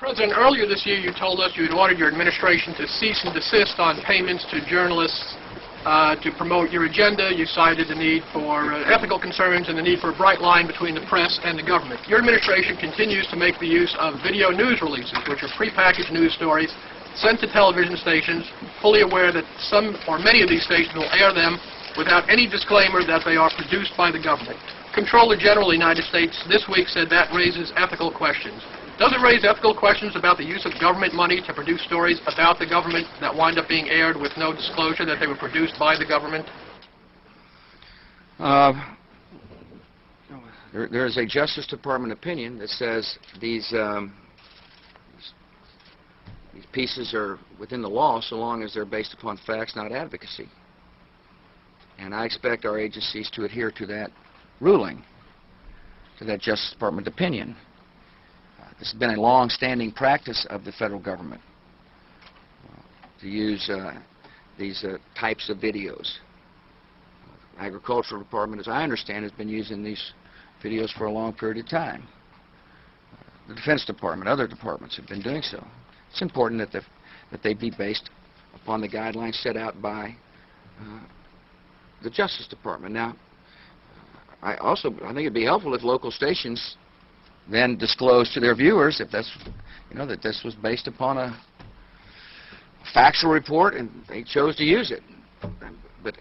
President, earlier this year you told us you had ordered your administration to cease and desist on payments to journalists to promote your agenda. You cited the need for ethical concerns and the need for a bright line between the press and the government. Your administration continues to make the use of video news releases, which are prepackaged news stories sent to television stations, fully aware that some or many of these stations will air them without any disclaimer that they are produced by the government. Comptroller General of the United States this week said that raises ethical questions. Does it raise ethical questions about the use of government money to produce stories about the government that wind up being aired with no disclosure that they were produced by the government? There is a Justice Department opinion that says these pieces are within the law so long as they're based upon facts, not advocacy. And I expect our agencies to adhere to that ruling, to that Justice Department opinion. This has been a long-standing practice of the federal government to use these types of videos. The Agricultural Department, as I understand, has been using these videos for a long period of time. The Defense Department, other departments have been doing so. It's important that they be based upon the guidelines set out by the Justice Department. Now, I think it'd be helpful if local stations then disclose to their viewers if that's, that this was based upon a factual report and they chose to use it. But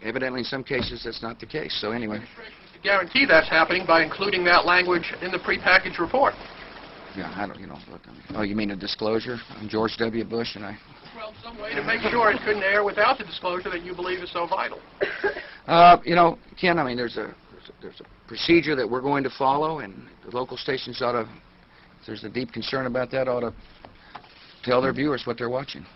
evidently in some cases that's not the case. So anyway. To guarantee that's happening by including that language in the prepackaged report. Yeah, I don't, look, oh, you mean a disclosure on George W. Bush and I? Well, some way to make sure it couldn't air without the disclosure that you believe is so vital. Ken, I mean, there's a procedure that we're going to follow, and the local stations ought to, if there's a deep concern about that, ought to tell their viewers what they're watching.